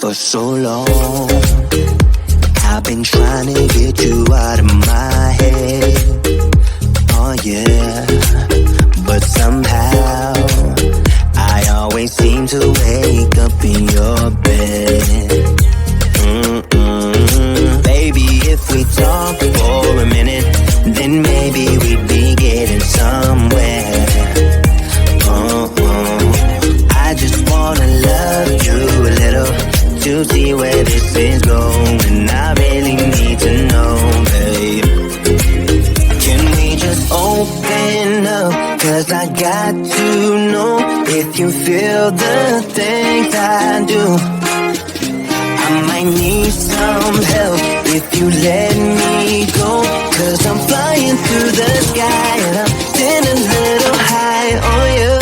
For so long, I've been trying to get you out of my head. Oh yeah, but somehow I always seem to wake up in your bed. Baby, if we talk for a minute, then maybe we'd be getting somewhere. I just wanna love you a little to see where this is going. I really need to know, babe. Can we just open up? 'Cause I got to know if you feel the things I do. I might need some help if you let me go. 'Cause I'm flying through the sky and I'm getting a little high on you.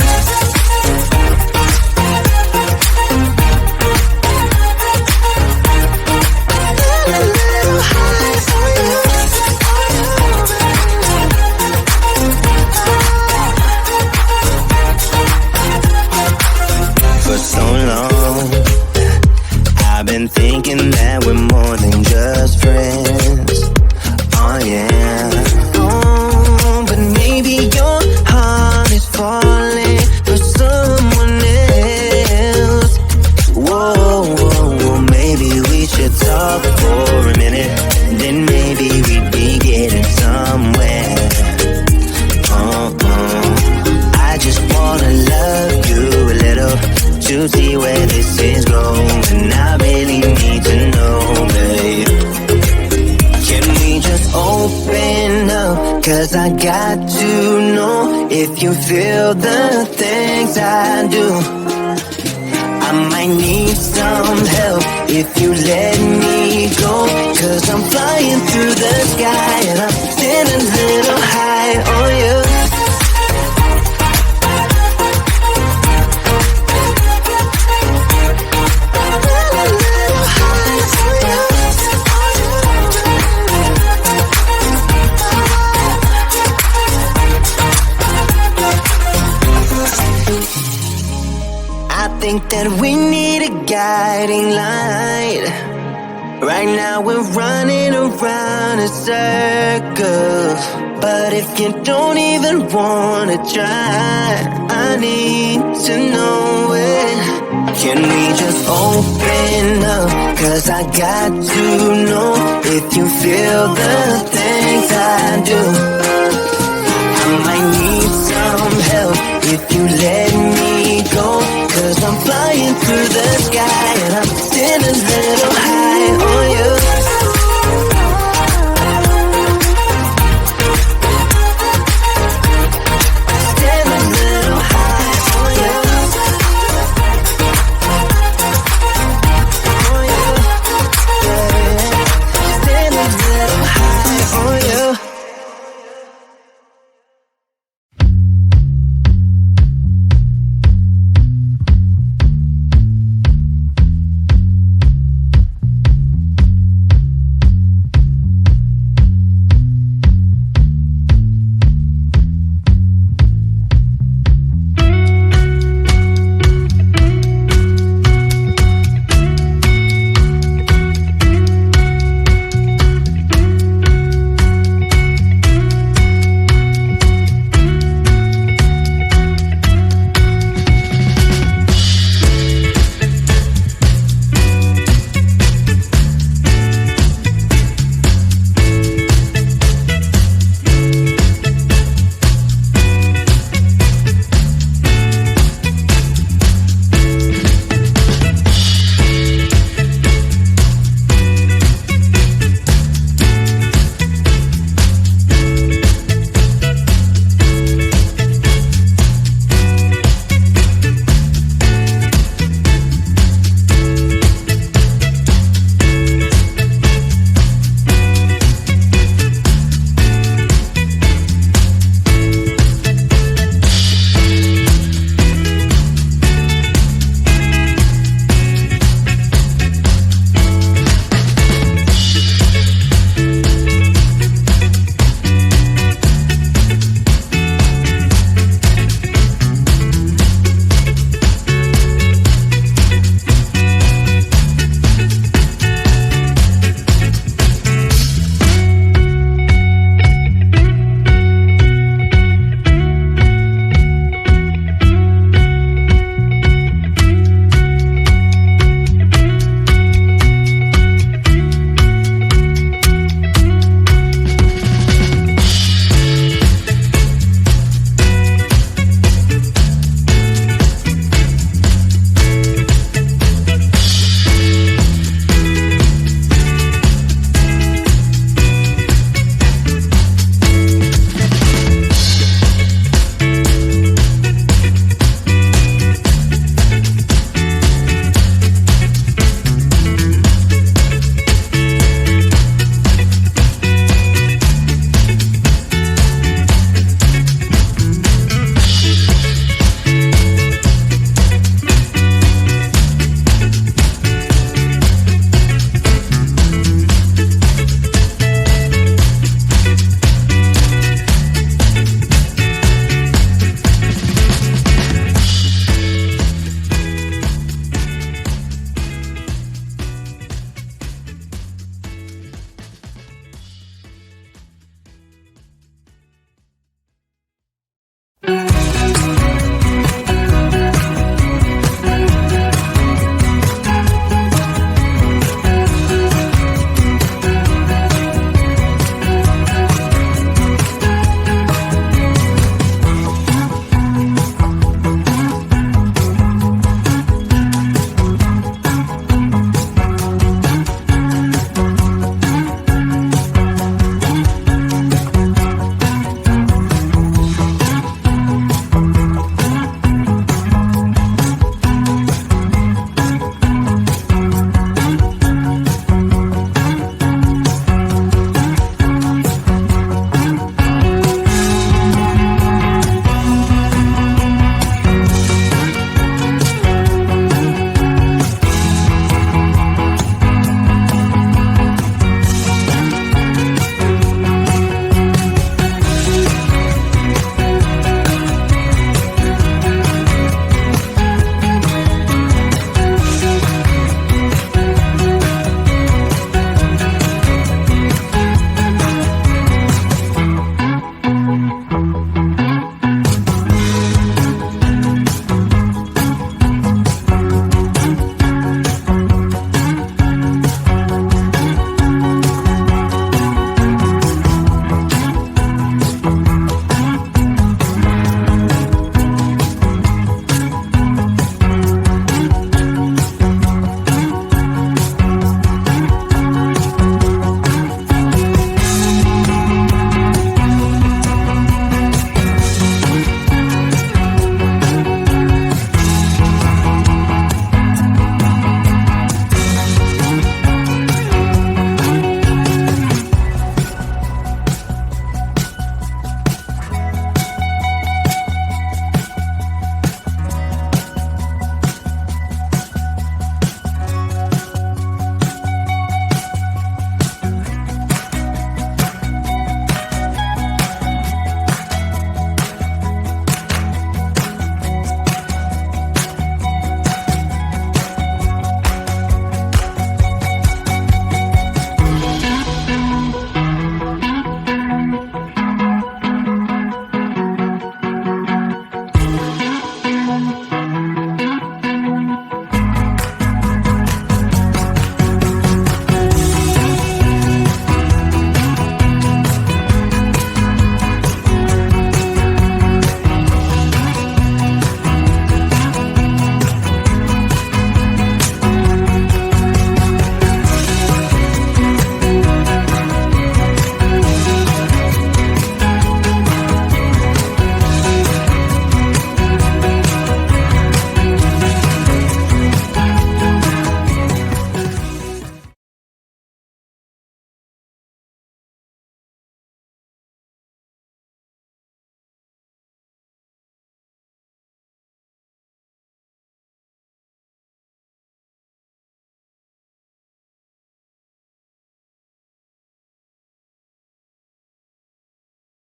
For so long, I've been thinking that we're more than just friends. Oh yeah. Oh, but maybe your heart is falling for someone else. Whoa, maybe we should talk for a minute. Then maybe we'd be getting somewhere. I just wanna love you a little to see where this is going. I really need to know, babe. Can we just open up? 'Cause I got to know if you feel the things I do. I might need some help if you let me go. 'Cause I'm flying through the sky and I'm getting a little high on you. I think that we need a guiding light. Right now we're running around in circles. But if you don't even wanna try, I need to know it. Can we just open up? 'Cause I got to know if you feel the things I do. I might need some help if you let me go. 'Cause I'm flying through the